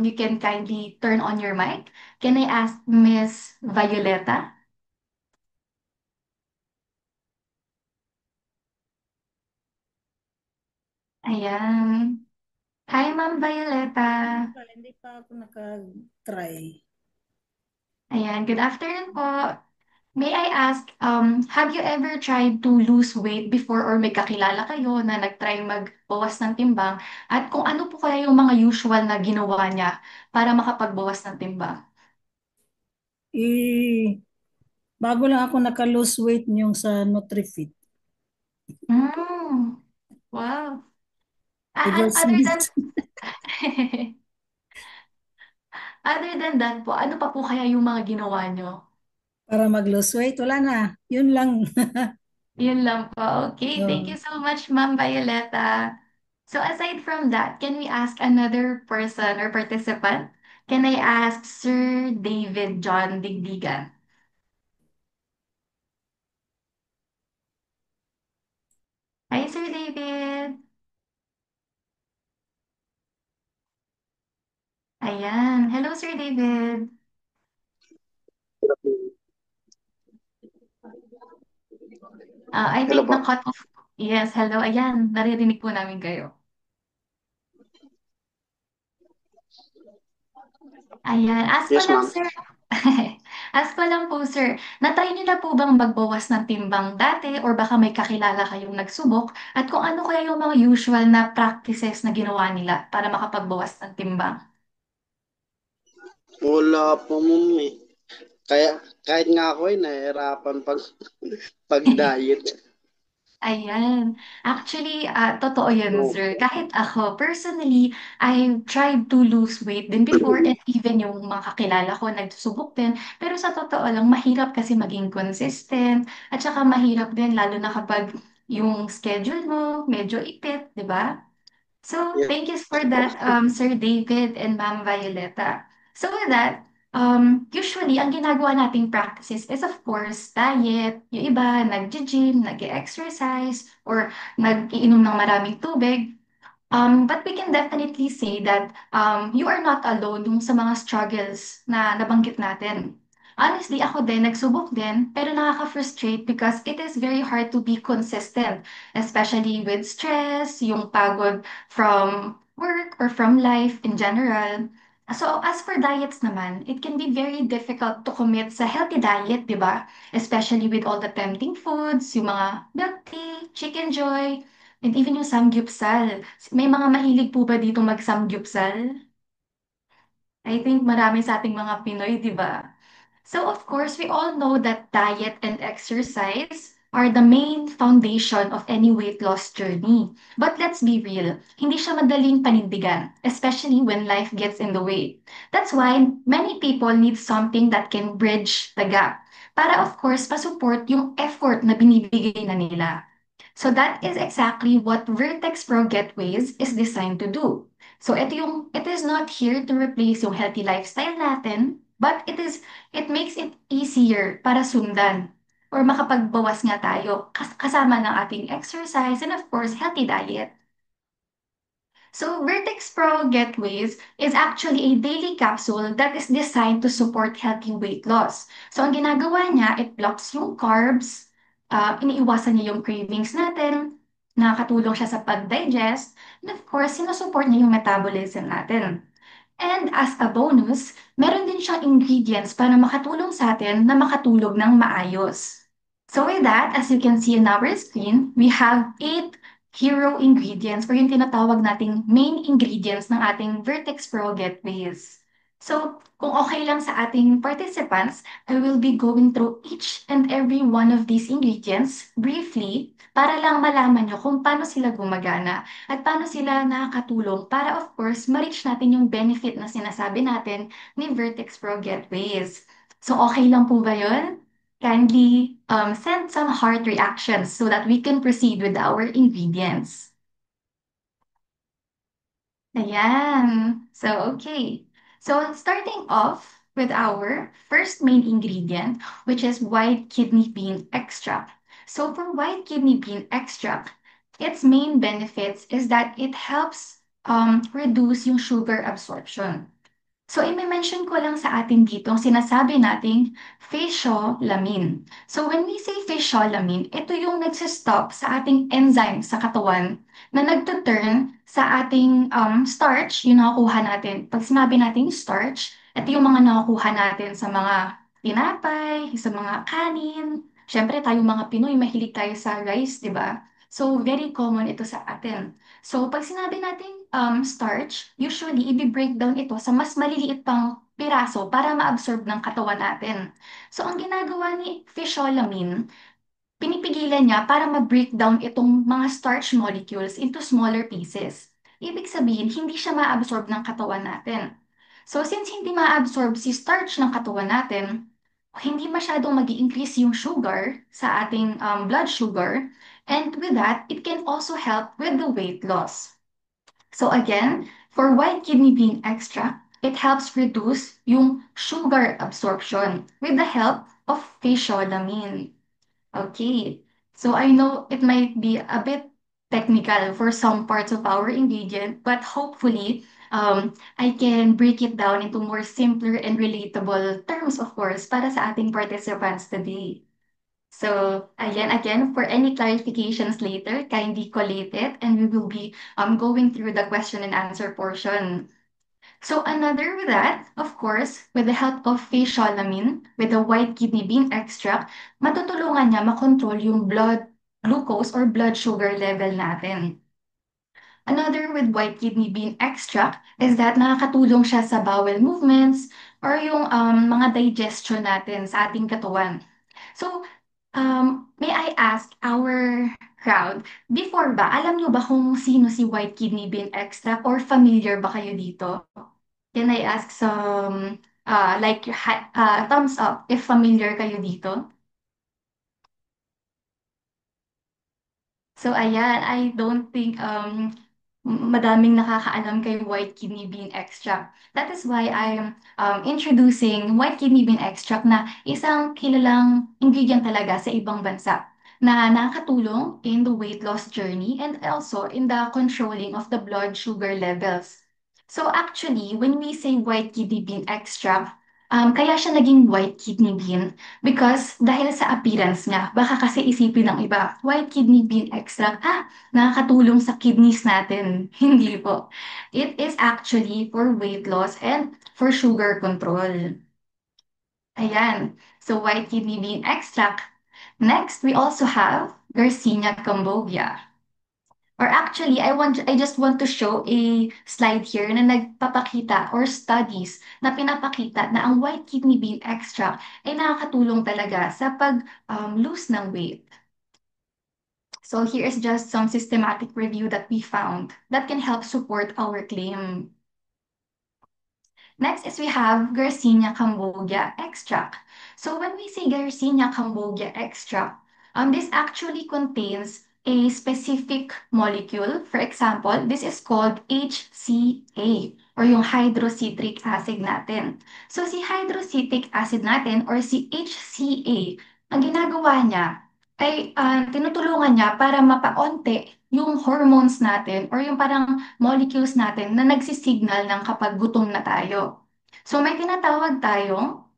you can kindly turn on your mic. Can I ask Miss Violeta? Ayan. Hi, Ma'am Violeta. Hindi pa ako naka-try. Ayan, good afternoon po. May I ask, have you ever tried to lose weight before or may kakilala kayo na nag-try magbawas ng timbang? At kung ano po kaya yung mga usual na ginawa niya para makapagbawas ng timbang? Eh, bago lang ako naka-lose weight yung sa NutriFit. Mm, wow. Ever Other since, than other than that po, ano pa po kaya yung mga ginawa nyo? para mag-lose weight, wala na. Yun lang. Yun lang po. Okay, thank Oh, you so much, Ma'am Violeta. So aside from that, can we ask another person or participant? Can I ask Sir David John Digdigan? Hi, Sir David. Ayan. Hello, Sir David. I Hello think po. na-cut off. Yes, hello. Ayan, naririnig po namin kayo. Ayan, ask ko Yes, lang, ma'am. sir. Ask ko lang po, sir. Na-try niyo na po bang magbawas ng timbang dati or baka may kakilala kayong nagsubok? At kung ano kaya yung mga usual na practices na ginawa nila para makapagbawas ng timbang? Wala po, ma'am eh. Kaya, kahit nga ako ay nahihirapan pag-diet. Ayan. Actually, totoo yun, So, sir. Kahit ako, personally, I tried to lose weight din before and even yung mga kakilala ko nagsusubok din. Pero sa totoo lang, mahirap kasi maging consistent at saka mahirap din lalo na kapag yung schedule mo medyo ipit, di ba? So yes thank you for that, Sir David and Ma'am Violeta. So with that, usually ang ginagawa nating practices is of course diet. Yung iba nag-gym, nag-exercise, or nag-iinom ng maraming tubig. But we can definitely say that you are not alone yung sa mga struggles na nabanggit natin. Honestly, ako din, nagsubok din, pero nakaka-frustrate because it is very hard to be consistent, especially with stress, yung pagod from work or from life in general. So, as for diets naman, it can be very difficult to commit sa healthy diet, di ba? Especially with all the tempting foods, yung mga milk tea, chicken joy, and even yung samgyupsal. May mga mahilig po ba dito mag-samgyupsal? I think marami sa ating mga Pinoy, di ba? So of course, we all know that diet and exercise are the main foundation of any weight loss journey. But let's be real, hindi siya madaling panindigan, especially when life gets in the way. That's why many people need something that can bridge the gap para of course pasupport yung effort na binibigay na nila. So that is exactly what Vertex Pro Getaways is designed to do. So it is not here to replace yung healthy lifestyle natin, but it makes it easier para sundan or makapagbawas nga tayo kasama ng ating exercise and of course healthy diet. So Vertex Pro Getaways is actually a daily capsule that is designed to support healthy weight loss. So ang ginagawa niya, it blocks yung carbs, iniiwasan niya yung cravings natin, nakakatulong siya sa pag-digest, and of course, sinusupport niya yung metabolism natin. And as a bonus, meron din siyang ingredients para makatulong sa atin na makatulog ng maayos. So with that, as you can see in our screen, we have 8 hero ingredients or yung tinatawag nating main ingredients ng ating Vertex Pro Getaways. So, kung okay lang sa ating participants, I will be going through each and every one of these ingredients briefly para lang malaman nyo kung paano sila gumagana at paano sila nakakatulong para of course ma-reach natin yung benefit na sinasabi natin ni Vertex Pro Getaways. So, okay lang po ba yun? Kindly send some heart reactions so that we can proceed with our ingredients. Ayan. So, okay. So, starting off with our first main ingredient, which is white kidney bean extract. So, for white kidney bean extract, its main benefits is that it helps reduce yung sugar absorption. So, i-mention ko lang sa atin dito ang sinasabi nating physiolamin. So, when we say physiolamin, ito yung nagsistop sa ating enzyme sa katawan na nagtuturn sa ating starch, yung nakukuha natin. Pag sinabi natin starch, ito yung mga nakukuha natin sa mga tinapay, sa mga kanin. Siyempre, tayong mga Pinoy, mahilig tayo sa rice, di ba? So, very common ito sa atin. So, pag sinabi natin starch, usually, i-breakdown ito sa mas maliliit pang piraso para ma-absorb ng katawan natin. So, ang ginagawa ni physiolamin, pinipigilan niya para ma-breakdown itong mga starch molecules into smaller pieces. Ibig sabihin, hindi siya ma-absorb ng katawan natin. So, since hindi ma-absorb si starch ng katawan natin, hindi masyadong mag increase yung sugar sa ating blood sugar. And with that, it can also help with the weight loss. So again, for white kidney bean extract, it helps reduce yung sugar absorption with the help of physiolamin. Okay, so I know it might be a bit technical for some parts of our ingredient, but hopefully I can break it down into more simpler and relatable terms, of course, para sa ating participants today. So, again, for any clarifications later, kindly collate it and we will be going through the question and answer portion. So, another with that, of course, with the help of physiolamin, with the white kidney bean extract, matutulungan niya makontrol yung blood glucose or blood sugar level natin. Another with white kidney bean extract is that nakakatulong siya sa bowel movements or yung mga digestion natin sa ating katawan. So, may I ask our crowd, before ba, alam niyo ba kung sino si white kidney bean extract or familiar ba kayo dito? Can I ask some, thumbs up if familiar kayo dito? So ayan, I don't think madaming nakakaalam kay white kidney bean extract. That is why I'm introducing white kidney bean extract na isang kilalang ingredient talaga sa ibang bansa na nakakatulong in the weight loss journey and also in the controlling of the blood sugar levels. So actually, when we say white kidney bean extract, kaya siya naging white kidney bean because dahil sa appearance niya, baka kasi isipin ng iba, white kidney bean extract, nakakatulong sa kidneys natin. Hindi po. It is actually for weight loss and for sugar control. Ayan. So, white kidney bean extract. Next, we also have Garcinia cambogia. Or actually, I just want to show a slide here na nagpapakita or studies na pinapakita na ang white kidney bean extract ay nakakatulong talaga sa pag lose ng weight. So here is just some systematic review that we found that can help support our claim. Next is we have Garcinia cambogia extract. So when we say Garcinia cambogia extract, this actually contains a specific molecule. For example, this is called HCA or yung hydrocitric acid natin. So si hydrocitric acid natin or si HCA, ang ginagawa niya ay tinutulungan niya para mapaonte yung hormones natin or yung parang molecules natin na nagsisignal ng kapag gutom na tayo. So may tinatawag tayong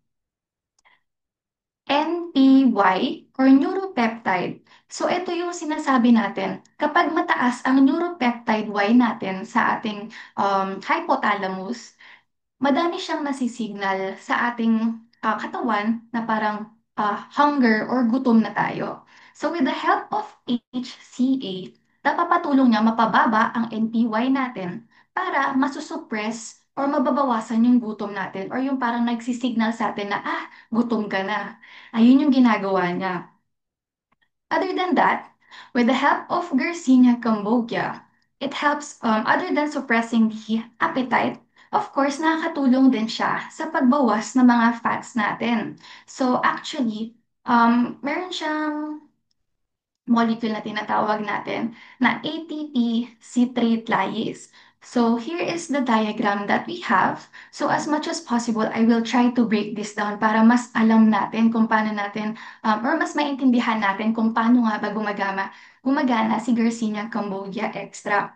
NPY or neuropeptide. So ito yung sinasabi natin, kapag mataas ang neuropeptide Y natin sa ating hypothalamus, madami siyang nasisignal sa ating katawan na parang hunger or gutom na tayo. So with the help of HCA, napapatulong niya mapababa ang NPY natin para masusuppress or mababawasan yung gutom natin or yung parang nagsisignal sa atin na gutom ka na. Ayun yung ginagawa niya. Other than that, with the help of Garcinia cambogia, it helps, other than suppressing the appetite, of course, nakakatulong din siya sa pagbawas ng mga fats natin. So actually, meron siyang molecule na tinatawag natin na ATP citrate lyase. So here is the diagram that we have. So as much as possible, I will try to break this down para mas alam natin kung paano natin or mas maintindihan natin kung paano nga ba gumagana si Garcinia cambogia extra.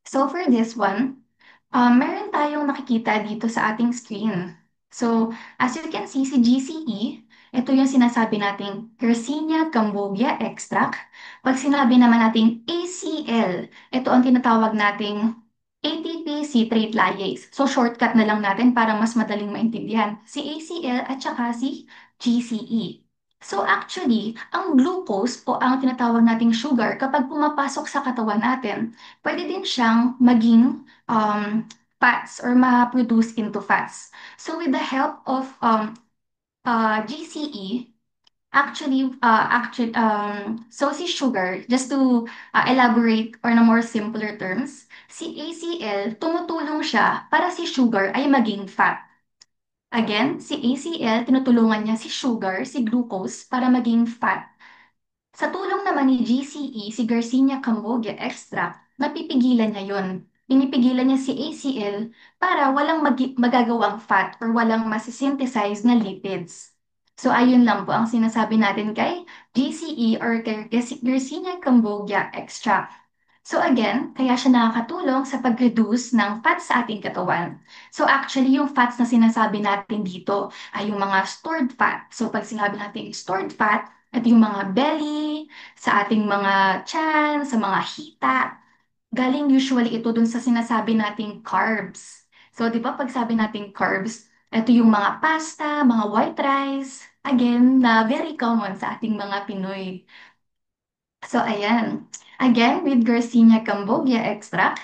So for this one, Meron tayong nakikita dito sa ating screen. So, as you can see, si GCE, ito yung sinasabi nating Yersinia cambogia extract. Pag sinabi naman nating ACL, ito ang tinatawag nating ATP citrate lyase. So, shortcut na lang natin para mas madaling maintindihan. Si ACL at saka si GCE. So, actually, ang glucose o ang tinatawag nating sugar, kapag pumapasok sa katawan natin, pwede din siyang maging fats or ma-produce into fats. So with the help of GCE, so si sugar, just to elaborate or na more simpler terms, si ACL, tumutulong siya para si sugar ay maging fat. Again, si ACL, tinutulungan niya si sugar, si glucose, para maging fat. Sa tulong naman ni GCE, si Garcinia Cambogia extract, napipigilan niya yon. Pinipigilan niya si ACL para walang magagawang fat or walang masisynthesize na lipids. So ayun lang po ang sinasabi natin kay GCE or kay Garcinia Cambogia extract. So again, kaya siya nakakatulong sa pag-reduce ng fats sa ating katawan. So actually, yung fats na sinasabi natin dito ay yung mga stored fat. So pag sinabi natin stored fat, at yung mga belly, sa ating mga tiyan, sa mga hita, galing usually ito dun sa sinasabi nating carbs. So di ba pag sabi nating carbs, ito yung mga pasta, mga white rice, again, na very common sa ating mga Pinoy. So ayan, again with Garcinia cambogia extract,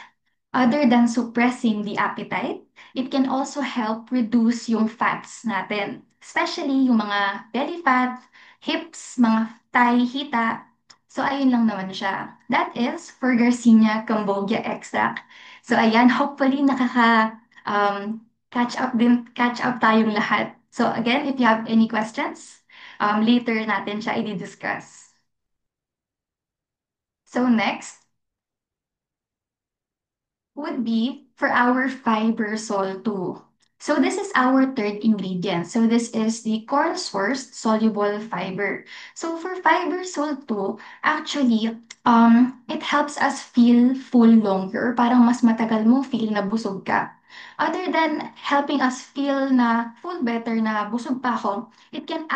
other than suppressing the appetite, it can also help reduce yung fats natin, especially yung mga belly fat, hips, mga thigh, hita. So ayun lang naman siya. That is for Garcinia cambogia extract. So ayan, hopefully catch up tayong lahat. So again, if you have any questions, later natin siya i-discuss. So next would be for our fiber sol 2. So this is our third ingredient. So this is the corn source soluble fiber. So for fiber sol 2, actually, it helps us feel full longer. Parang mas matagal mo feel na busog ka. Other than helping us feel na full better na busog pa ako, it can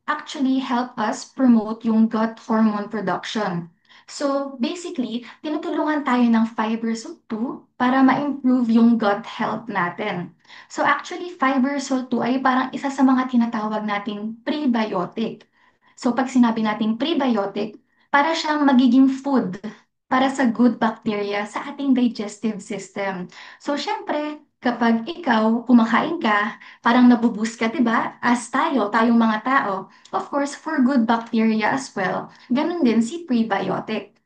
actually help us promote yung gut hormone production. So basically, tinutulungan tayo ng fiber salt 2 para ma-improve yung gut health natin. So actually, fiber salt 2 ay parang isa sa mga tinatawag nating prebiotic. So pag sinabi nating prebiotic, para siyang magiging food para sa good bacteria sa ating digestive system. So syempre, kapag ikaw kumakain ka, parang nabuboost ka, 'di ba? As tayong mga tao, of course, for good bacteria as well. Ganun din si prebiotic.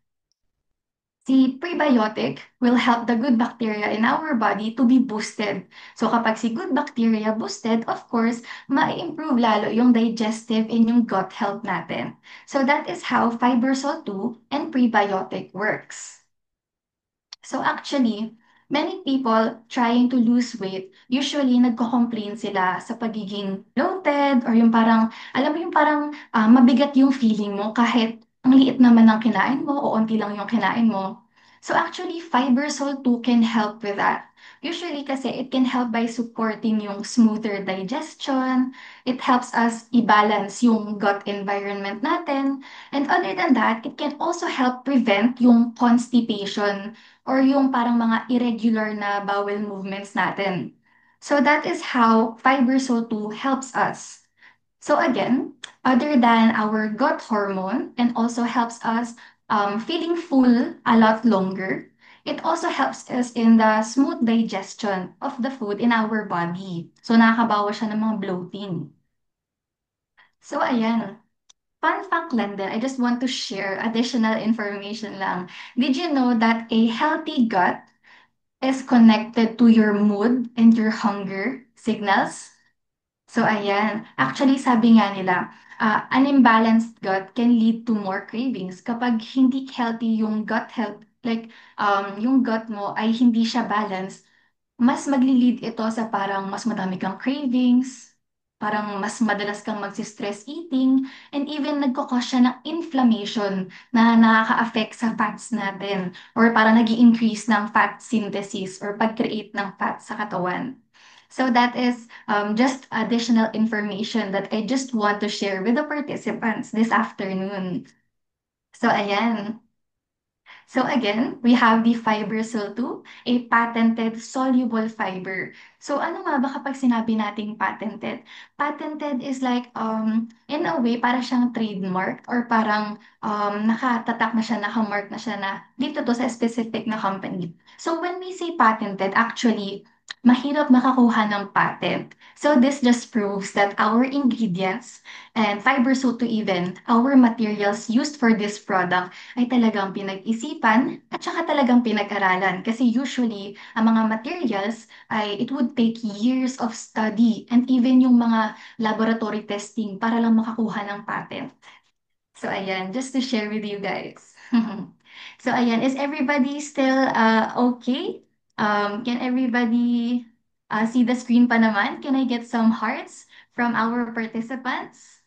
Si prebiotic will help the good bacteria in our body to be boosted. So kapag si good bacteria boosted, of course, ma-improve lalo yung digestive and yung gut health natin. So that is how Fibersol 2 and prebiotic works. So actually, many people trying to lose weight, usually nagko-complain sila sa pagiging bloated or yung parang, alam mo yung parang mabigat yung feeling mo kahit ang liit naman ng kinain mo o onti lang yung kinain mo. So actually, Fibersol 2 can help with that. Usually kasi it can help by supporting yung smoother digestion. It helps us i-balance yung gut environment natin. And other than that, it can also help prevent yung constipation or yung parang mga irregular na bowel movements natin. So that is how Fibersol 2 helps us. So again, other than our gut hormone and also helps us feeling full a lot longer, it also helps us in the smooth digestion of the food in our body. So nakakabawas siya ng mga bloating. So ayan, fun fact lang din, I just want to share additional information lang. Did you know that a healthy gut is connected to your mood and your hunger signals? So ayan, actually sabi nga nila, an imbalanced gut can lead to more cravings kapag hindi healthy yung gut health, like yung gut mo ay hindi siya balanced, mas magli-lead ito sa parang mas madami kang cravings, parang mas madalas kang magsi-stress eating, and even nagkakos siya ng inflammation na nakaka-affect sa fats natin or parang nag increase ng fat synthesis or pag-create ng fat sa katawan. So that is just additional information that I just want to share with the participants this afternoon. So ayan. So again, we have the Fibersil 2, a patented soluble fiber. So ano nga ba kapag sinabi nating patented? Patented is like, in a way, para siyang trademark or parang nakatatak na siya, nakamark na siya na dito to sa specific na company. So when we say patented, actually, mahirap makakuha ng patent. So this just proves that our ingredients and Fibersil 2 even, our materials used for this product ay talagang pinag-isipan at saka talagang pinag-aralan. Kasi usually, ang mga materials ay it would take years of study and even yung mga laboratory testing para lang makakuha ng patent. So ayan, just to share with you guys. So ayan, is everybody still okay? Can everybody see the screen pa naman? Can I get some hearts from our participants?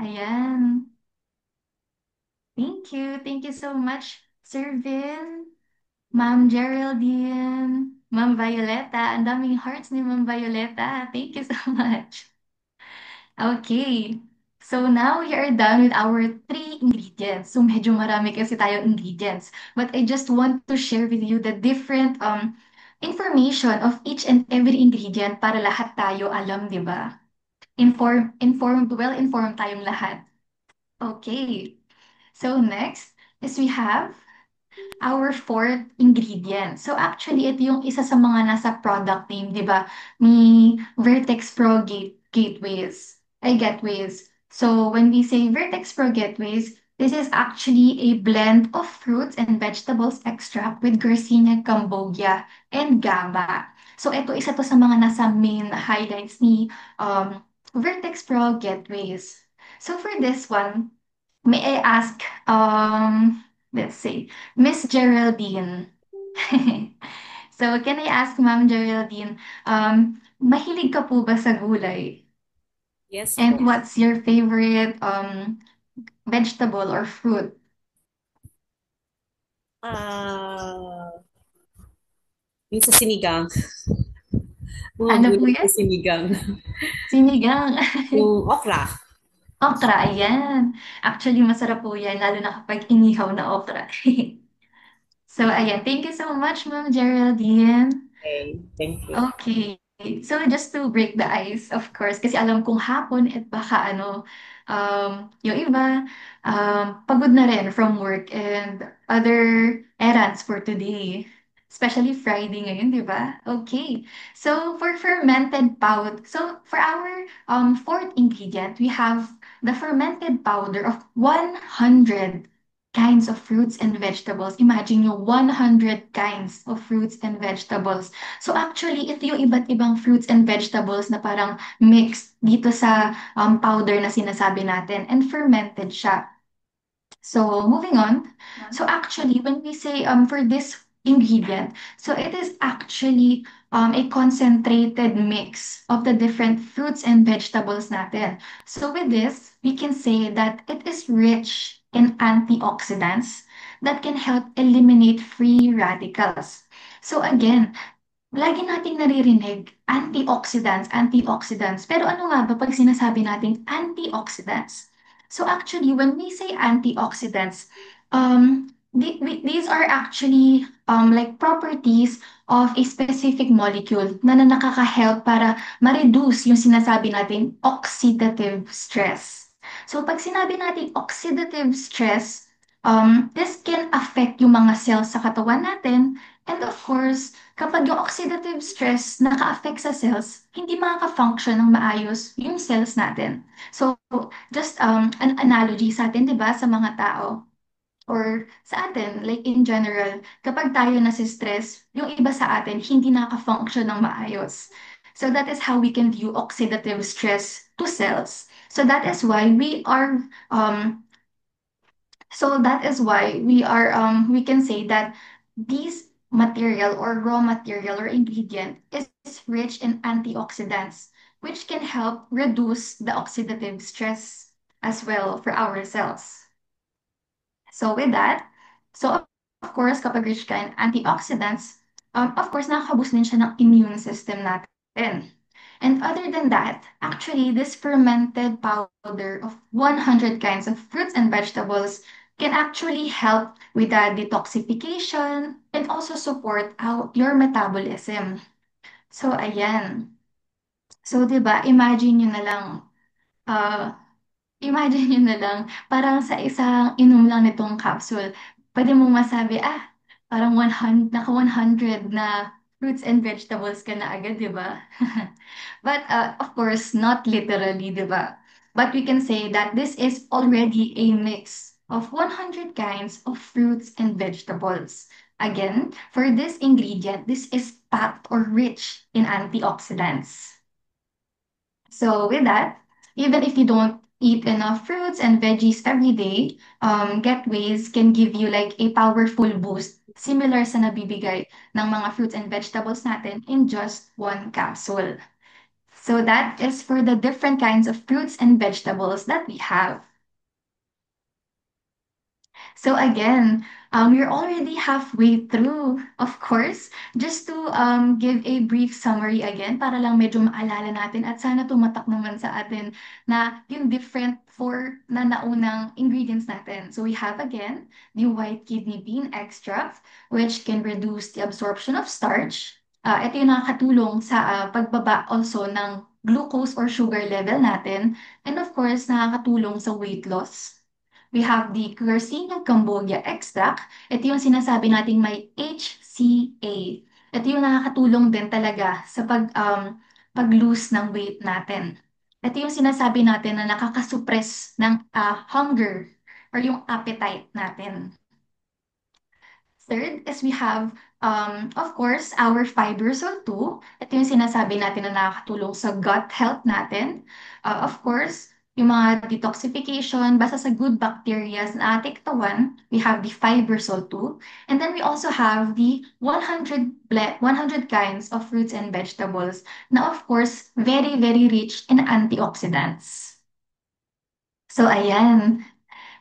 Ayan. Thank you. Thank you so much, Sir Vin, Ma'am Geraldine, Ma'am Violeta. Ang daming hearts ni Ma'am Violeta. Thank you so much. Okay. So now we are done with our three ingredients. So medyo marami kasi tayong ingredients. But I just want to share with you the different information of each and every ingredient para lahat tayo alam, di ba? Well-informed tayong lahat. Okay. So next is we have our fourth ingredient. So actually, ito yung isa sa mga nasa product name, di ba? May Vertex Pro gateways, ay gateways. So when we say Vertex Pro gateways, this is actually a blend of fruits and vegetables extract with Garcinia cambogia and GABA. So ito, isa to sa mga nasa main highlights ni Vertex Pro gateways. So for this one, may I ask, let's say, Miss Geraldine. So, can I ask Ma'am Geraldine, mahilig ka po ba sa gulay? Yes po. And what's your favorite vegetable or fruit? Ah, yung sa sinigang. Mga Ano po gulay sa yan? sinigang. Sinigang. Yung okra. Okra, ayan. Actually, masarap po yan, lalo na kapag inihaw na okra. So, ayan. Thank you so much, Ma'am Geraldine. Okay, thank you. Okay. So just to break the ice, of course, kasi alam kong hapon at baka ano, yung iba, pagod na rin from work and other errands for today. Especially Friday ngayon, di ba? Okay. So for fermented powder, so for our fourth ingredient, we have the fermented powder of 100 kinds of fruits and vegetables. Imagine yung 100 kinds of fruits and vegetables. So actually, ito yung iba't ibang fruits and vegetables na parang mixed dito sa powder na sinasabi natin and fermented siya. So moving on. So actually, when we say for this ingredient, so it is actually a concentrated mix of the different fruits and vegetables natin. So with this, we can say that it is rich in antioxidants that can help eliminate free radicals. So again, lagi nating naririnig, antioxidants, antioxidants. Pero ano nga ba pag sinasabi nating antioxidants? So actually, when we say antioxidants, these are actually like properties of a specific molecule na nakaka-help para ma-reduce yung sinasabi nating oxidative stress. So pag sinabi nating oxidative stress, this can affect yung mga cells sa katawan natin. And of course, kapag yung oxidative stress naka-affect sa cells, hindi makaka-function ng maayos yung cells natin. So, just an analogy sa atin, di ba, sa mga tao or sa atin, like in general, kapag tayo nasi-stress, yung iba sa atin hindi nakaka-function ng maayos. So that is how we can view oxidative stress to cells. So that is why we can say that these material or raw material or ingredient is rich in antioxidants, which can help reduce the oxidative stress as well for our cells. So with that, so of course, kapag rich ka in antioxidants, of course, nakaka-boost din siya ng immune system natin. And other than that, actually, this fermented powder of 100 kinds of fruits and vegetables can actually help with the detoxification and also support your metabolism. So, ayan. So, di ba, imagine nyo na lang, uh, imagine nyo na lang, parang sa isang inom lang nitong capsule, pwede mong masabi, parang 100, naka 100 na fruits and vegetables ka na agad, di ba? But of course, not literally, di ba? But we can say that this is already a mix of 100 kinds of fruits and vegetables. Again, for this ingredient, this is packed or rich in antioxidants. So with that, even if you don't eat enough fruits and veggies every day, Getways can give you like a powerful boost similar sa nabibigay ng mga fruits and vegetables natin in just one capsule. So that is for the different kinds of fruits and vegetables that we have. So again, we're already halfway through, of course. Just to give a brief summary again, para lang medyo maalala natin at sana tumatak naman sa atin na yung different four na naunang ingredients natin. So we have again the white kidney bean extract, which can reduce the absorption of starch. Ito yung nakakatulong sa pagbaba also ng glucose or sugar level natin. And of course, nakakatulong sa weight loss. We have the Quercetia cambogia extract. Ito yung sinasabi nating may HCA. Ito yung nakakatulong din talaga sa pag-lose ng weight natin. Ito yung sinasabi natin na nakakasuppress ng hunger or yung appetite natin. Third is we have, of course, our Fibersol 2. Ito yung sinasabi natin na nakakatulong sa gut health natin. Of course, yung mga detoxification, basta sa good bacteria na ating katawan, we have the Fibersol 2. And then we also have the 100 kinds of fruits and vegetables na of course, very, very rich in antioxidants. So ayan,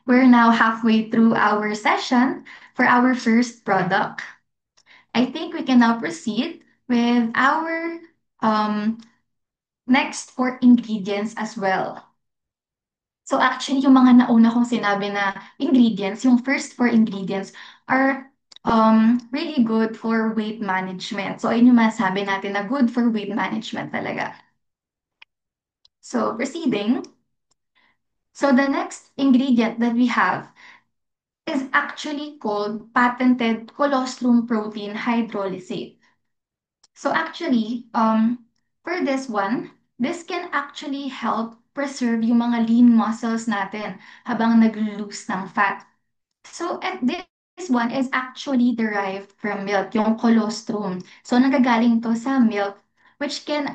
we're now halfway through our session for our first product. I think we can now proceed with our next four ingredients as well. So actually, yung mga nauna kong sinabi na ingredients, yung first four ingredients are really good for weight management. So ayun yung masabi natin na good for weight management talaga. So proceeding. So the next ingredient that we have is actually called patented colostrum protein hydrolysate. So actually, for this one, this can actually help preserve yung mga lean muscles natin habang nag-lose ng fat. So and this one is actually derived from milk, yung colostrum. So nagagaling to sa milk, which can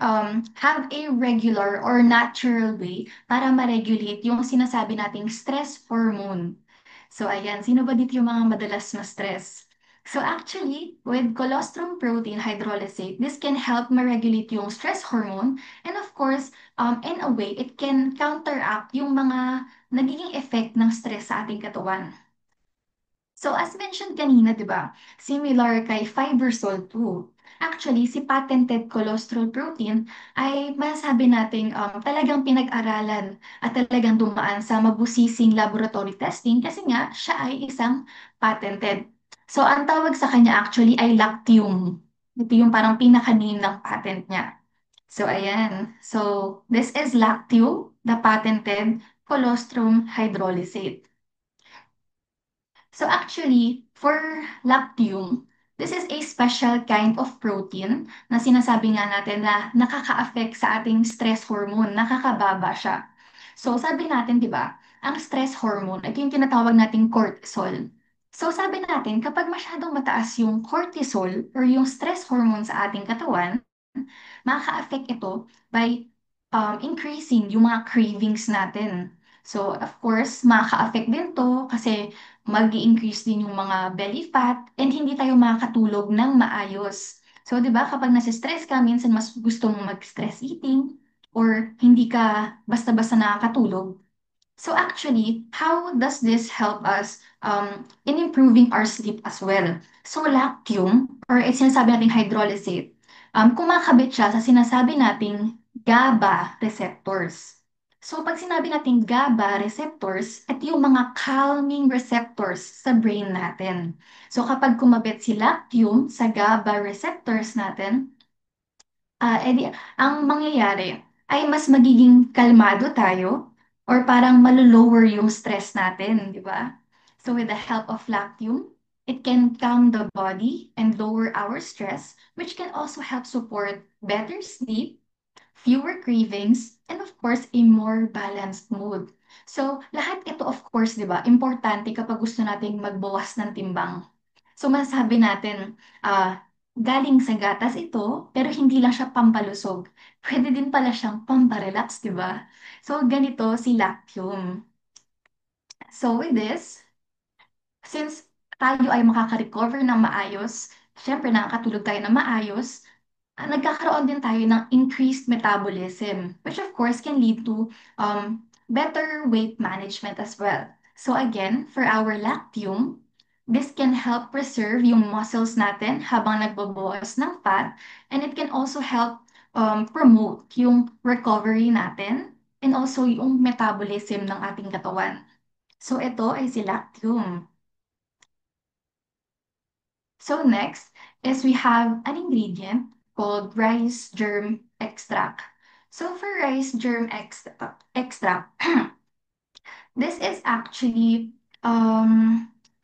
have a regular or natural way para ma-regulate yung sinasabi nating stress hormone. So ayan, sino ba dito yung mga madalas ma-stress? So actually, with colostrum protein hydrolysate, this can help ma-regulate yung stress hormone. And of course, in a way, it can counteract yung mga nagiging effect ng stress sa ating katawan. So as mentioned kanina, di ba, similar kay Fibersol 2, actually si patented colostrum protein ay masabi nating talagang pinag-aralan at talagang dumaan sa mabusising laboratory testing kasi nga siya ay isang patented. So ang tawag sa kanya actually ay Lactium. Ito yung parang pinaka-name ng patent niya. So ayan. So this is Lactium, the patented colostrum hydrolysate. So actually, for lactium, this is a special kind of protein na sinasabi nga natin na nakaka-affect sa ating stress hormone, nakakababa siya. So sabi natin, di ba, ang stress hormone, ito yung tinatawag nating cortisol. So sabi natin, kapag masyadong mataas yung cortisol or yung stress hormone sa ating katawan, makaka-affect ito by increasing yung mga cravings natin. So, of course, makaka-affect din to kasi mag-i-increase din yung mga belly fat and hindi tayo makakatulog ng maayos. So, di ba, kapag nasa-stress ka, minsan mas gusto mong mag-stress eating or hindi ka basta-basta nakakatulog. So actually, how does this help us in improving our sleep as well? So lactium, or sinasabi nating hydrolysate, kumakabit siya sa sinasabi nating GABA receptors. So pag sinabi nating GABA receptors, ito yung mga calming receptors sa brain natin. So kapag kumabit si lactium sa GABA receptors natin, edi ang mangyayari ay mas magiging kalmado tayo or parang malo-lower yung stress natin, di ba? So with the help of Lactium, it can calm the body and lower our stress, which can also help support better sleep, fewer cravings, and of course, a more balanced mood. So lahat ito, of course, di ba, importante kapag gusto nating magbawas ng timbang. So masasabi natin, galing sa gatas ito, pero hindi lang siya pampalusog. Pwede din pala siyang pamparelax, di ba? So ganito si Lactium. So with this, since tayo ay makaka-recover ng maayos, syempre nakakatulog tayo ng maayos, nagkakaroon din tayo ng increased metabolism, which of course can lead to better weight management as well. So again, for our lactium, this can help preserve yung muscles natin habang nagbabawas ng fat, and it can also help promote yung recovery natin and also yung metabolism ng ating katawan. So ito ay si lactium. So next is we have an ingredient called rice germ extract. So for rice germ extract, this is actually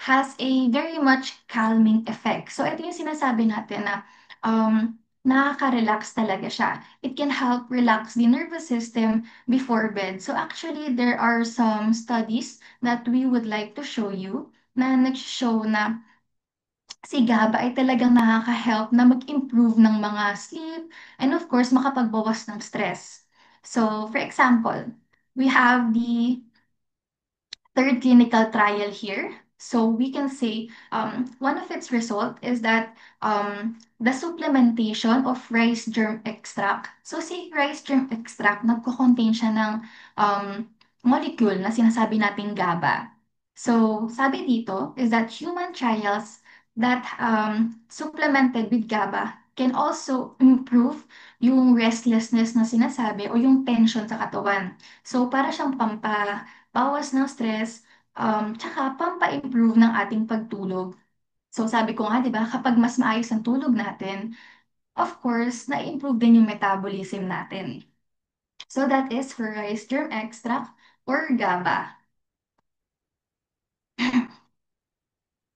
has a very much calming effect. So ito yung sinasabi natin na nakaka-relax talaga siya. It can help relax the nervous system before bed. So actually, there are some studies that we would like to show you na nag-show na si GABA ay talagang nakaka-help na mag-improve ng mga sleep and of course makapagbawas ng stress. So, for example, we have the third clinical trial here. So we can say one of its result is that the supplementation of rice germ extract. So si rice germ extract, nagko-contain siya ng molecule na sinasabi nating GABA. So sabi dito is that human trials that supplemented with GABA can also improve yung restlessness na sinasabi o yung tension sa katawan. So para siyang bawas ng stress, tsaka pampa-improve ng ating pagtulog. So sabi ko nga, di ba, kapag mas maayos ang tulog natin, of course, na-improve din yung metabolism natin. So that is for rice germ extract or GABA.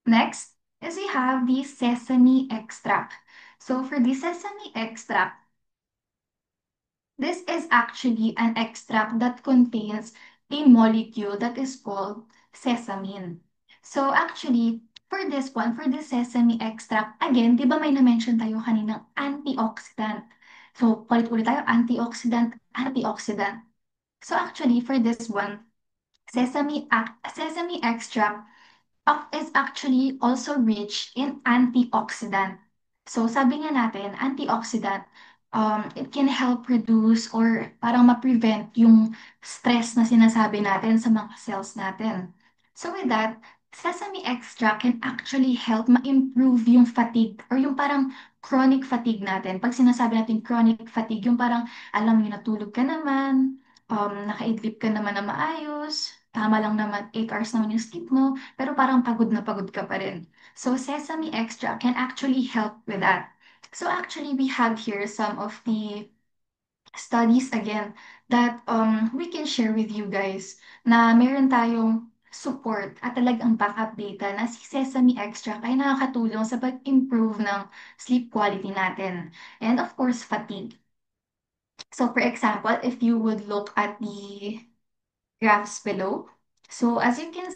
Next is we have the sesame extract. So for the sesame extract, this is actually an extract that contains a molecule that is called sesamin. So actually, for this one, for the sesame extract, again, di ba may na-mention tayo kaninang antioxidant? So, palit-ulit tayo, antioxidant, antioxidant. So actually, for this one, sesame extract is actually also rich in antioxidant. So sabi nga natin, antioxidant, it can help reduce or parang ma-prevent yung stress na sinasabi natin sa mga cells natin. So with that, sesame extract can actually help ma-improve yung fatigue or yung parang chronic fatigue natin. Pag sinasabi natin chronic fatigue, yung parang alam mo natulog ka naman, nakaidlip ka naman na maayos, tama lang naman, 8 hours naman yung sleep mo, pero parang pagod na pagod ka pa rin. So sesame extra can actually help with that. So actually, we have here some of the studies again that we can share with you guys na meron tayong support at talagang backup data na si Sesame Extra ay nakakatulong sa pag-improve ng sleep quality natin. And of course, fatigue. So for example, if you would look at the graphs below, so as you can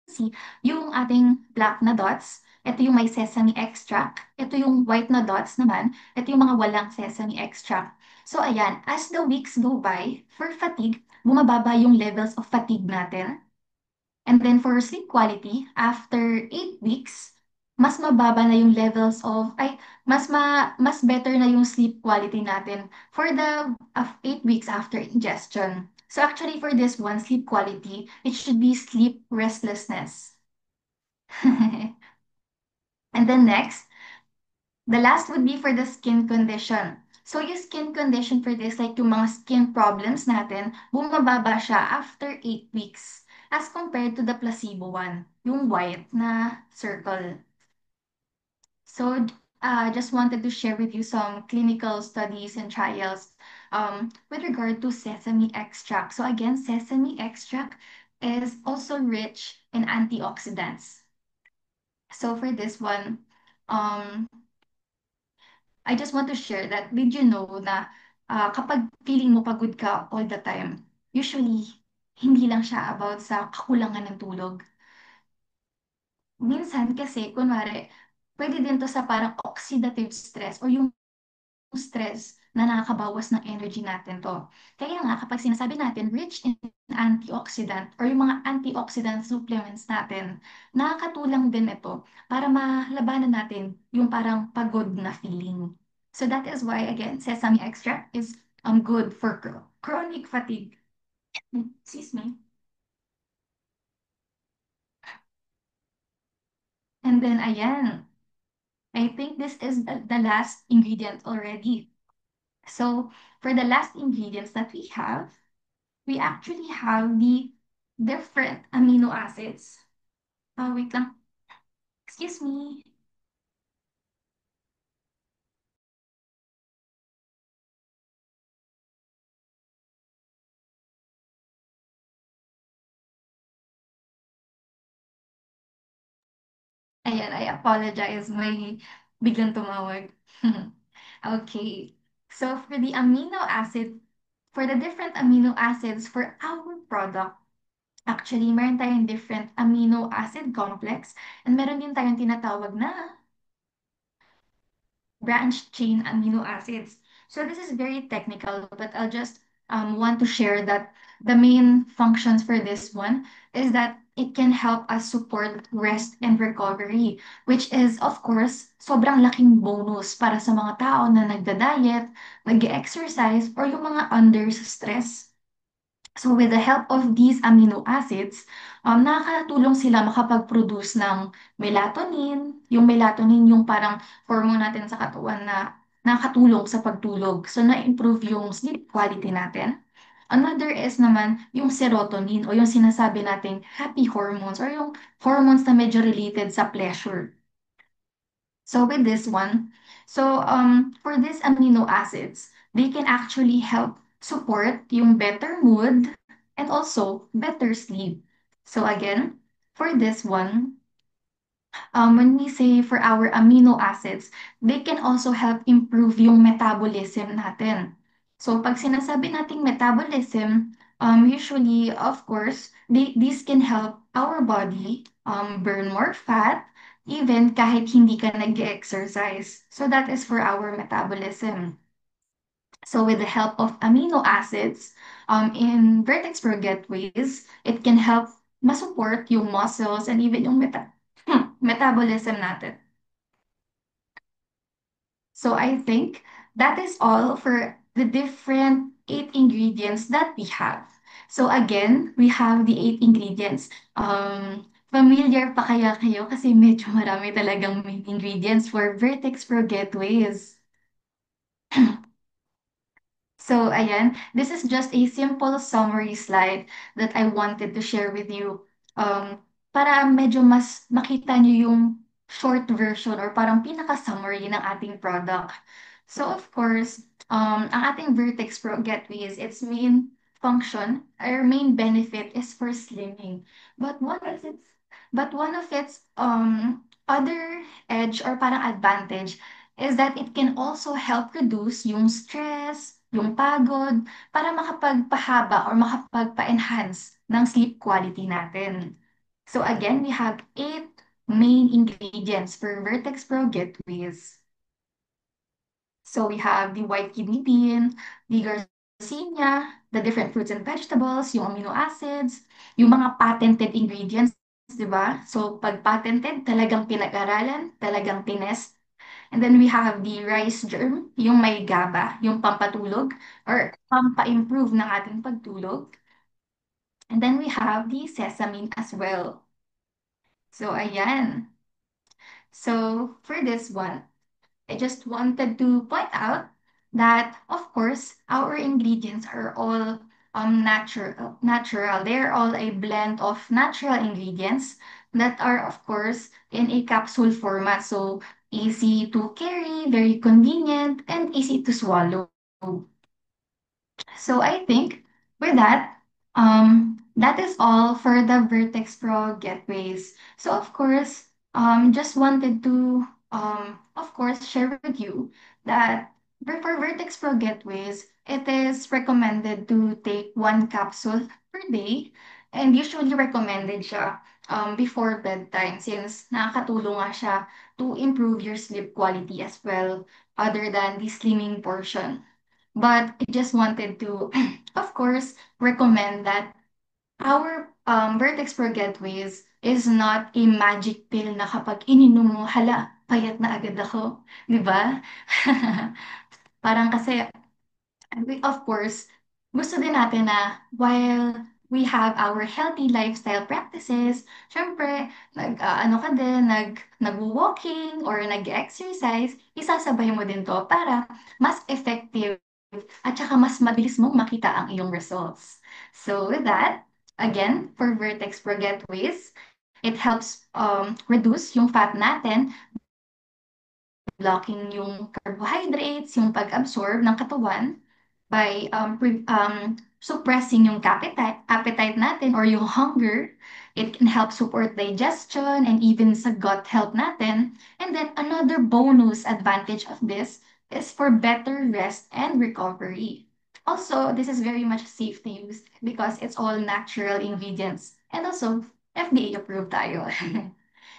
see, yung ating black na dots, Ito yung may sesame extract. Ito yung white na dots naman. Ito yung mga walang sesame extract. So ayan, as the weeks go by, for fatigue, bumababa yung levels of fatigue natin. And then for sleep quality, after 8 weeks, mas mababa na yung levels of, mas better na yung sleep quality natin for the 8 weeks after ingestion. So actually for this one, sleep quality, it should be sleep restlessness. And then next, the last would be for the skin condition. So yung skin condition for this, like yung mga skin problems natin, bumababa siya after 8 weeks as compared to the placebo one, yung white na circle. So just wanted to share with you some clinical studies and trials with regard to sesame extract. So again, sesame extract is also rich in antioxidants. So for this one, um, I just want to share that did you know na kapag feeling mo pagod ka all the time, usually hindi lang siya about sa kakulangan ng tulog. Minsan kasi, kunwari, pwede din to sa parang oxidative stress or yung stress na nakakabawas ng energy natin to. Kaya nga, kapag sinasabi natin rich in antioxidant or yung mga antioxidant supplements natin, nakakatulong din ito para malabanan natin yung parang pagod na feeling. So that is why, again, sesame extract is good for chronic fatigue. Excuse me. And then, ayan, I think this is the last ingredient already. So for the last ingredients that we actually have the different amino acids. Wait lang. Excuse me. Ayan, I apologize. May biglang tumawag. Okay. So for the amino acid, for the different amino acids for our product, actually, meron tayong different amino acid complex and meron din tayong tinatawag na branched chain amino acids. So this is very technical, but I'll just want to share that the main functions for this one is that it can help us support rest and recovery, which is, of course, sobrang laking bonus para sa mga tao na nagda-diet, nag-exercise, or yung mga under stress. So with the help of these amino acids, nakakatulong sila makapag-produce ng melatonin. Yung melatonin yung parang hormone natin sa katawan na nakakatulong sa pagtulog. So na-improve yung sleep quality natin. Another is naman yung serotonin o yung sinasabi nating happy hormones or yung hormones na medyo related sa pleasure. So with this one, for these amino acids, they can actually help support yung better mood and also better sleep. So again, for this one, when we say for our amino acids, they can also help improve yung metabolism natin. So pag sinasabi nating metabolism, usually, of course, these can help our body burn more fat, even kahit hindi ka nag-exercise. So that is for our metabolism. So with the help of amino acids, in Vertex Pro Gateways, it can help masupport yung muscles and even yung metabolism natin. So I think that is all for the different 8 ingredients that we have. So again, we have the 8 ingredients. Familiar pa kaya kayo kasi medyo marami talagang main ingredients for Vertex Pro Gateways. So, ayan, this is just a simple summary slide that I wanted to share with you. Para medyo mas makita niyo yung short version or parang pinaka-summary ng ating product. So, of course, ang ating Vertex Pro Gateways, its main function or main benefit is for slimming. But one of its other edge or parang advantage is that it can also help reduce yung stress, yung pagod, para makapagpahaba or makapagpa-enhance ng sleep quality natin. So again, we have 8 main ingredients for Vertex Pro Gateways. So we have the white kidney bean, the garcinia, the different fruits and vegetables, yung amino acids, yung mga patented ingredients, di ba? So pag patented, talagang pinag-aralan, talagang tinest. And then we have the rice germ, yung may GABA, yung pampatulog or pampa-improve ng ating pagtulog. And then we have the sesame as well. So ayan. So for this one, I just wanted to point out that, of course, our ingredients are all natural. They are all a blend of natural ingredients that are, of course, in a capsule format. So easy to carry, very convenient, and easy to swallow. So I think with that, that is all for the Vertex Pro Gateways. So of course, just wanted to, of course, share with you that for Vertex Pro Gateways, it is recommended to take one capsule per day, and usually recommended siya before bedtime since nakakatulong nga siya to improve your sleep quality as well, other than the slimming portion. But I just wanted to, of course, recommend that our Vertex Pro Gateways is not a magic pill na kapag ininom mo, hala, payat na agad ako. Di ba? Parang kasi of course, gusto din natin na while we have our healthy lifestyle practices, syempre, ano ka din, nag-walking or nag-exercise, isasabay mo din to para mas effective at saka mas mabilis mong makita ang iyong results. So with that, again, for Vertex Pro Getaways, it helps reduce yung fat natin, blocking yung carbohydrates, yung pag-absorb ng katawan by suppressing yung appetite natin or yung hunger. It can help support digestion and even sa gut health natin. And then another bonus advantage of this is for better rest and recovery. Also, this is very much safe to use because it's all natural ingredients and also FDA approved tayo.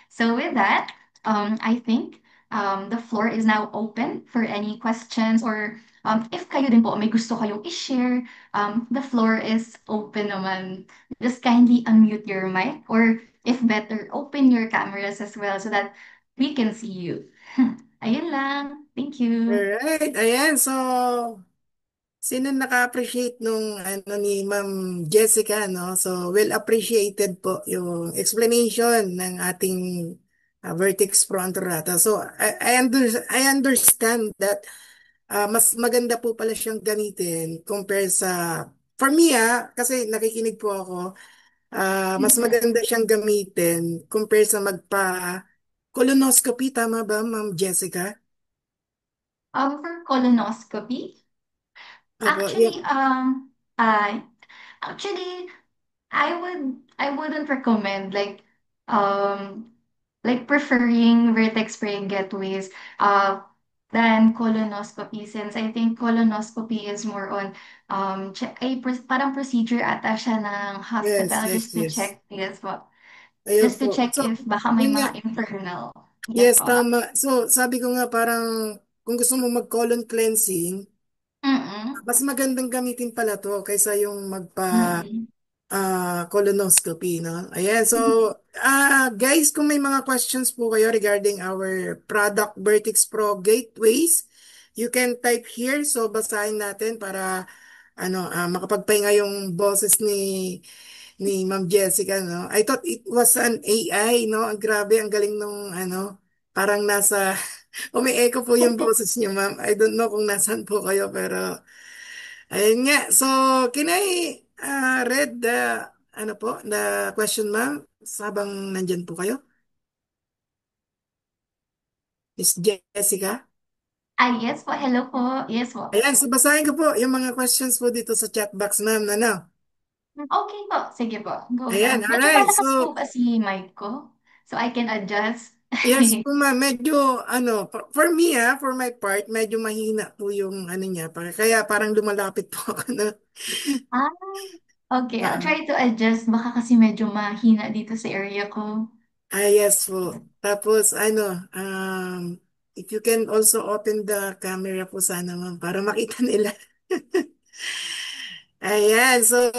So with that, I think the floor is now open for any questions or if kayo din po may gusto kayong i-share, the floor is open naman. Just kindly unmute your mic or if better, open your cameras as well so that we can see you. Ayun lang. Thank you. Alright, ayan. So, sino naka-appreciate nung ano ni Ma'am Jessica, no? So, well appreciated po yung explanation ng ating Vertex Pro Antorata. So, I understand that mas maganda po pala siyang gamitin compare sa for me kasi nakikinig po ako, mas maganda siyang gamitin compare sa colonoscopy, tama ba, Ma'am Jessica? For colonoscopy, Opo, actually, uh, actually, I wouldn't recommend like preferring vertex spray getaways than colonoscopy since I think colonoscopy is more on parang procedure ata siya ng yes, hospital yes, just to yes. check, yes po, Ayun just to po. check So, if baka may yun nga. mga internal. Yes Yes, po. tama. So, sabi ko nga parang kung gusto mo mag-colon cleansing, Mm-mm. mas magandang gamitin pala to kaysa yung Mm-mm. colonoscopy, no? Ayan, so, guys, kung may mga questions po kayo regarding our product Vertex Pro Gateways, you can type here. So, basahin natin para makapagpahinga yung boses ni Ma'am Jessica, no? I thought it was an AI, no? Ang grabe, ang galing nung parang nasa umi-echo po yung boses niyo, ma'am. I don't know kung nasan po kayo, pero ayun nga. So, can I read the question, ma'am, habang nandyan po kayo? Miss Jessica? Yes po, hello po, yes po. Ayan, so basahin ko po yung mga questions po dito sa chat box, ma'am, ano? Okay po, sige po, go lang. Ayan, Medyo alright. malakas po So, kasi mic ko, so I can adjust. yes po ma'am, medyo for me for my part, medyo mahina po yung ano niya, kaya parang lumalapit po ako na. Ah, okay, I'll Ah, try to adjust. Baka kasi medyo mahina dito sa area ko. Yes po. Tapos if you can also open the camera po sana ma'am para makita nila. Ayan, so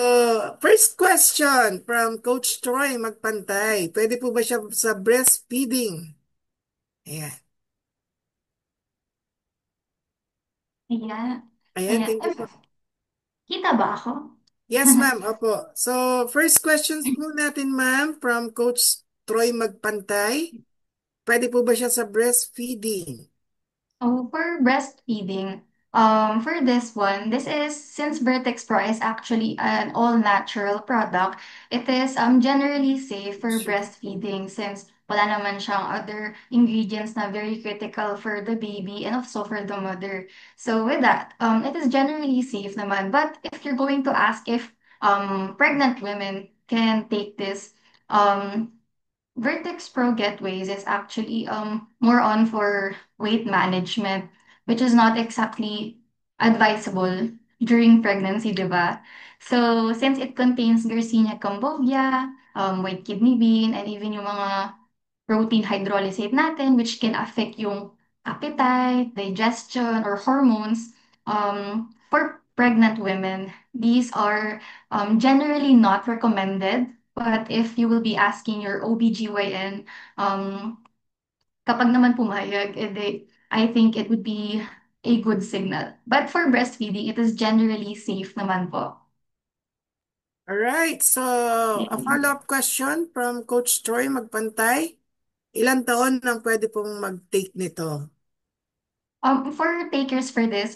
first question from Coach Troy Magpantay. Pwede po ba siya sa breastfeeding? Ayan. Ayan. Ayan, Ayan. thank you po. Kita ba ako? Yes, ma'am. Opo. So, first questions po natin, ma'am, from Coach Troy Magpantay. Pwede po ba siya sa breastfeeding? Oh, for breastfeeding, for this one, this is since Vertex Pro is actually an all-natural product, it is generally safe for breastfeeding since wala naman siyang other ingredients na very critical for the baby and also for the mother. So with that, it is generally safe naman. But if you're going to ask if pregnant women can take this, um Vertex Pro Getaways is actually more on for weight management, which is not exactly advisable during pregnancy, di ba? So since it contains Garcinia cambogia, white kidney bean, and even yung mga protein hydrolysate natin, which can affect yung appetite, digestion, or hormones. For pregnant women, these are generally not recommended. But if you will be asking your OBGYN, kapag naman pumayag, I think it would be a good signal. But for breastfeeding, it is generally safe naman po. All right. So, a follow-up question from Coach Troy Magpantay. Ilan taon nang pwede pong mag-take nito? For takers for this,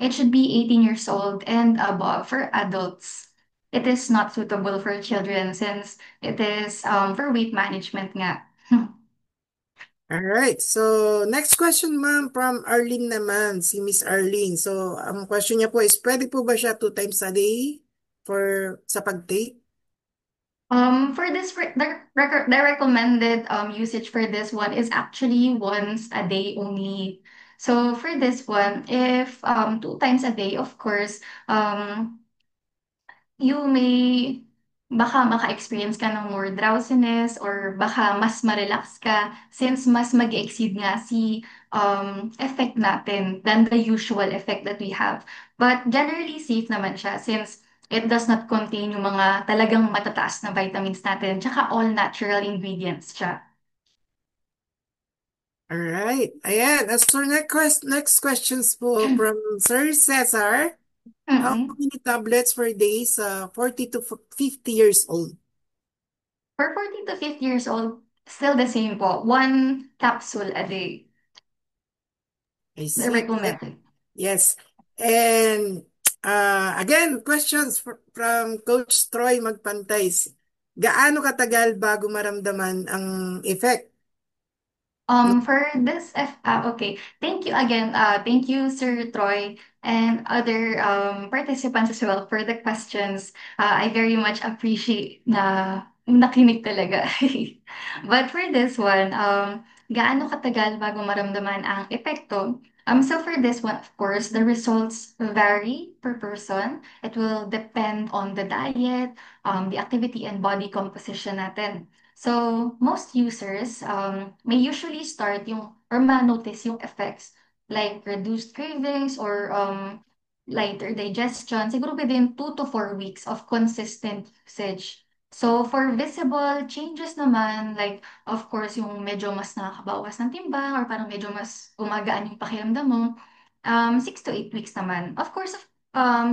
it should be 18 years old and above for adults. It is not suitable for children since it is for weight management nga. All right. So, next question, ma'am, from Arlene naman, si Miss Arlene. So, ang question niya po is, pwede po ba siya 2 times a day sa pag-take? For this, the recommended usage for this one is actually once a day only. So for this one, if 2 times a day, of course, you may baka maka-experience ka ng more drowsiness or baka mas ma-relax ka since mas mag-exceed nga si effect natin than the usual effect that we have. But generally safe naman siya since it does not contain yung mga talagang matataas na vitamins natin tsaka all natural ingredients siya. All right. Ayan. As for next questions po from Sir Cesar. How Mm-mm. many tablets per day sa 40 to 50 years old? For 40 to 50 years old, still the same po. One capsule a day. I The see. recommended. Yes. And again, questions from Coach Troy Magpantay. Gaano katagal bago maramdaman ang effect? For this, okay. Thank you again. Thank you, Sir Troy, and other participants as well for the questions. I very much appreciate na nakinig talaga. But for this one, gaano katagal bago maramdaman ang epekto? So for this one, of course, the results vary per person. It will depend on the diet, the activity, and body composition natin. So, most users may usually start yung or ma-notice yung effects like reduced cravings or lighter digestion siguro within 2 to 4 weeks of consistent usage. So, for visible changes naman, like, of course, yung medyo mas nakakabawas ng timbang or parang medyo mas gumagaan yung pakiramdam mo, 6 to 8 weeks naman. Of course,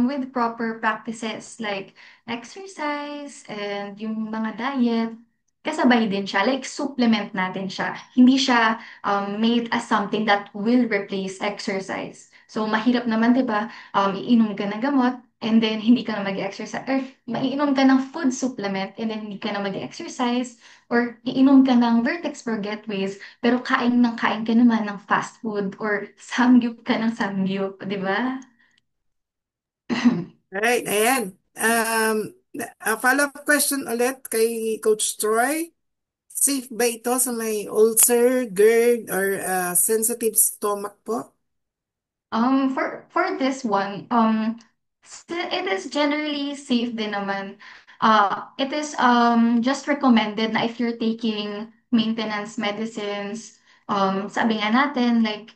with proper practices like exercise and yung mga diet, kasabay din siya, like supplement natin siya. Hindi siya made as something that will replace exercise. So, mahirap naman, di ba? Iinom ka ng gamot and then hindi ka na mag-exercise. Or maiinom ka ng food supplement and then hindi ka na mag-exercise. Or iinom ka ng Vertex for Getaways pero kain ka naman ng fast food or samgyup ka ng samgyup, di ba? Right, ayan. A follow-up question ulit kay Coach Troy. Safe ba ito sa may ulcer, GERD, or sensitive stomach po? For this one, it is generally safe din naman. It is just recommended na if you're taking maintenance medicines, sabi nga natin, like,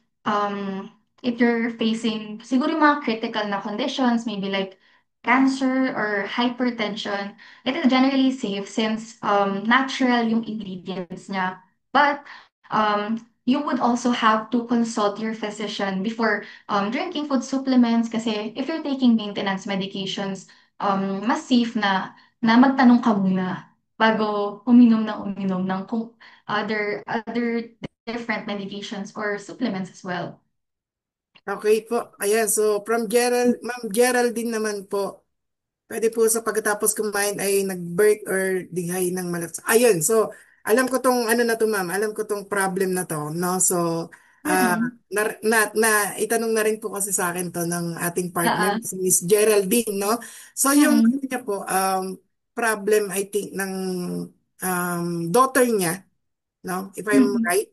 if you're facing siguro yung mga critical na conditions, maybe like cancer or hypertension, it is generally safe since natural yung ingredients niya. But you would also have to consult your physician before drinking food supplements kasi if you're taking maintenance medications, mas safe na magtanong ka muna bago uminom ng kung other different medications or supplements as well. Okay po. Ayan, so from Ma'am Geraldine naman po, pwede po sa pagkatapos kumain ay nag-burp or dighay ng malakas. Ayun, so alam ko tong ano na to ma'am, alam ko tong problem na to, no? So, ah Mm-mm. itanong na rin po kasi sa akin to ng ating partner, Oo. si Miss Geraldine, no? So yung ano Mm-mm. niya po, problem I think ng daughter niya, no? If I'm Mm-mm. right,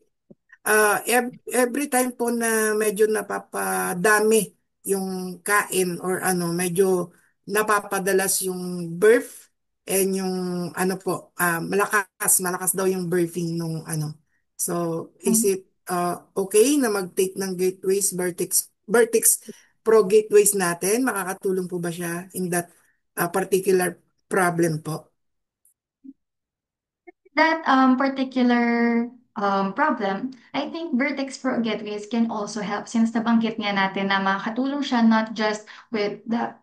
every time po na medyo napapadami yung kain or ano, medyo napapadalas yung birth and yung ano po, malakas daw yung birthing nung ano. So, is it okay na mag-take ng gateways, Vertex Pro gateways natin? Makakatulong po ba siya in that particular problem po? That particular problem, I think Vertex Pro Gateways can also help since nabanggit nga natin na makakatulong siya not just with the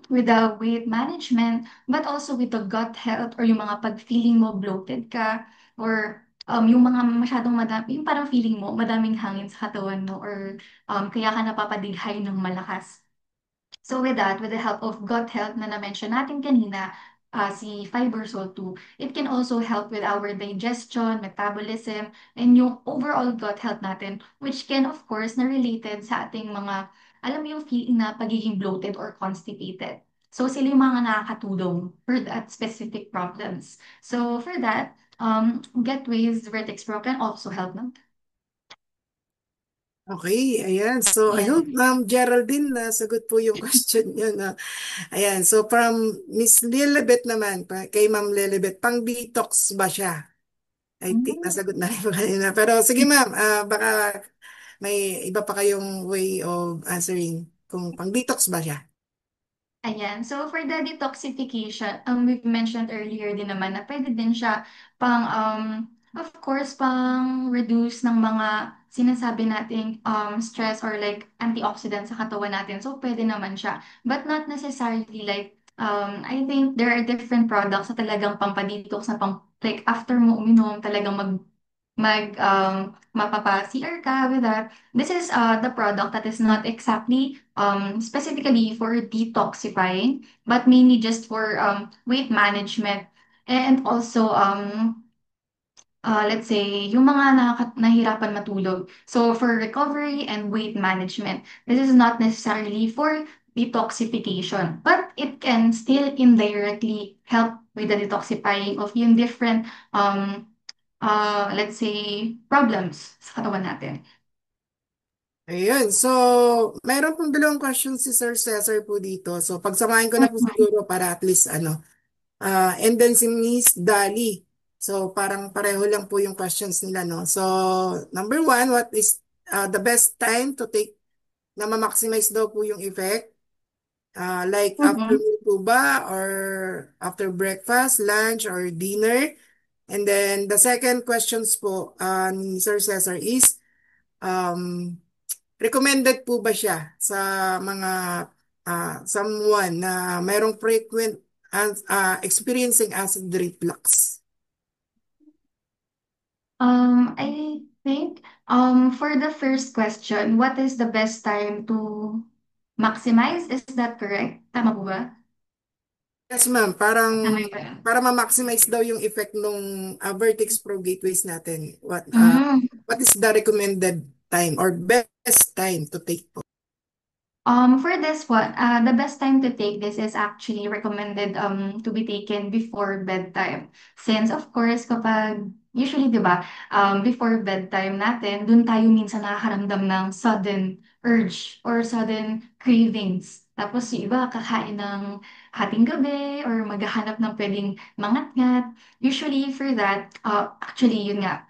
with the weight management but also with the gut health or yung mga pag-feeling mo bloated ka or yung mga masyadong madami, yung parang feeling mo madaming hangin sa katawan mo or kaya ka napapadighay ng malakas. So with that, with the help of gut health na na-mention natin kanina, si Fibersol 2, it can also help with our digestion, metabolism, and yung overall gut health natin, which can of course na related sa ating mga, alam mo yung feeling na pagiging bloated or constipated. So sila yung mga nakakatulong for that specific problems. So for that, Getways Vertex Pro can also help them. Okay, ayan. So, I Yes. hope Ma'am Geraldine nasagot po yung question niyo na. Ayan, so from Miss Lilibet naman, kay Ma'am Lilibet, pang detox ba siya? I think Mm. nasagot na rin po kanina. Pero sige ma'am, baka may iba pa kayong way of answering kung pang detox ba siya. Ayan. So for the detoxification, we've mentioned earlier din naman na pwede din siya pang, of course, pang reduce ng mga sinasabi nating stress or like antioxidants sa katawan natin. So pwede naman siya. But not necessarily like, I think there are different products na talagang pampa-detox na pang, like after mo uminom, talagang mapapa-CR ka with that. This is the product that is not exactly specifically for detoxifying, but mainly just for weight management and also let's say yung mga nahirapan matulog. So for recovery and weight management, this is not necessarily for detoxification, but it can still indirectly help with the detoxifying of yung different let's say problems sa katawan natin. Ayun, so mayroon pong dalawang questions si Sir Cesar po dito. So pagsamahin ko na po Mhm. siguro para at least ano. And then si Miss Dali. So parang pareho lang po yung questions nila, no? So number one, what is the best time to take na ma-maximize daw po yung effect? Like after Mhm. meal po ba or after breakfast, lunch, or dinner? And then the second questions po ni Sir Cesar is um, recommended po ba siya sa mga someone na mayroong frequent experiencing acid reflux? I think for the first question, what is the best time to maximize? Is that correct? Tama po ba? Yes, ma'am. Parang Tama ba yun? para ma-maximize daw yung effect nung Vertex Pro gateways natin. Mm. What is the recommended time or best time to take po? For this one, the best time to take this is actually recommended to be taken before bedtime. Since of course, kapag usually, 'di ba, before bedtime natin, dun tayo minsan nakakaramdam ng sudden urge or sudden cravings Tapos yung iba kakain ng hating gabi or maghahanap ng pwedeng mangat-ngat. Usually for that, actually yun nga,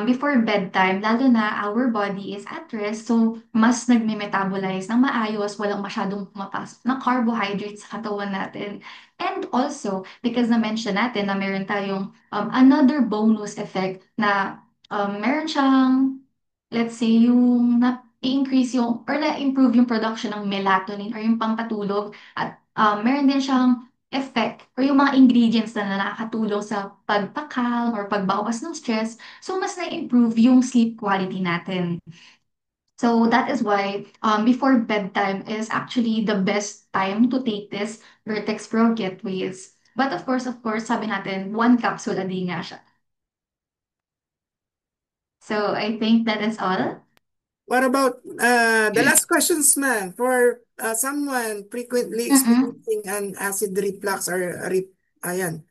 before bedtime, lalo na our body is at rest, so mas nagme-metabolize ng maayos, walang masyadong pumapasok na carbohydrates sa katawan natin. And also, because na-mention natin na meron tayong another bonus effect na meron siyang, let's say, yung na-increase yung or na-improve yung production ng melatonin or yung pampatulog at meron din siyang effect or yung mga ingredients na nakakatulong sa pagpakalm or pagbawas ng stress. So, mas na-improve yung sleep quality natin. So that is why before bedtime is actually the best time to take this Vertex Pro Getaways. But of course, sabi natin, one capsule a day nga siya. So I think that is all. What about the last questions, man, for someone frequently Mm-mm. experiencing an acid reflux or ayan.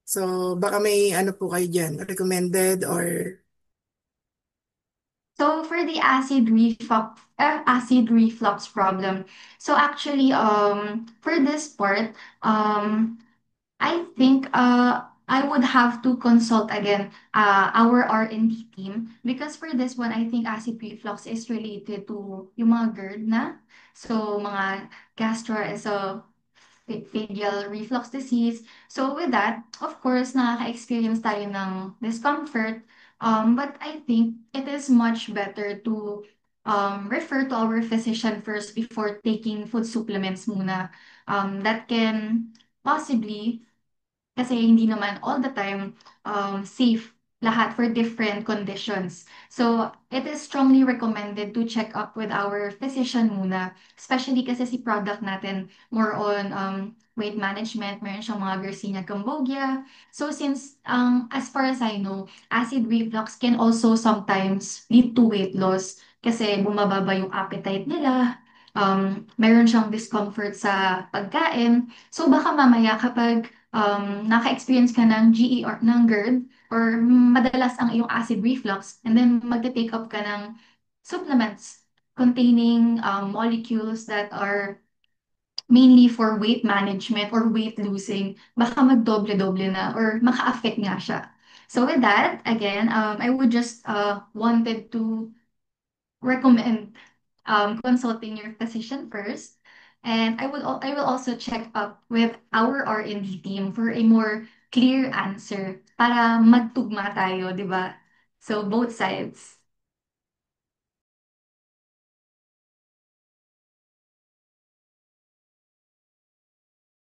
So baka may ano po kayo dyan, recommended or So for the acid reflux problem, so actually for this part I think I would have to consult again our R&D team because for this one I think acid reflux is related to yung mga GERD na. So mga gastroesophageal reflux disease. So with that, of course, nakaka-experience tayo ng discomfort. But I think it is much better to refer to our physician first before taking food supplements muna. That can possibly kasi hindi naman all the time safe lahat for different conditions. So, it is strongly recommended to check up with our physician muna. Especially kasi si product natin more on weight management, meron siyang mga Garcinia Cambogia. So, since as far as I know, acid reflux can also sometimes lead to weight loss kasi bumababa yung appetite nila. Meron siyang discomfort sa pagkain. So, baka mamaya kapag naka-experience ka ng GE or ng GERD or madalas ang iyong acid reflux and then magte-take up ka ng supplements containing molecules that are mainly for weight management or weight losing, baka magdoble-doble na or maka-affect nga siya. So with that, again, I would just wanted to recommend consulting your physician first. And I will also check up with our R&D team for a more clear answer para magtugma tayo, di ba? So both sides.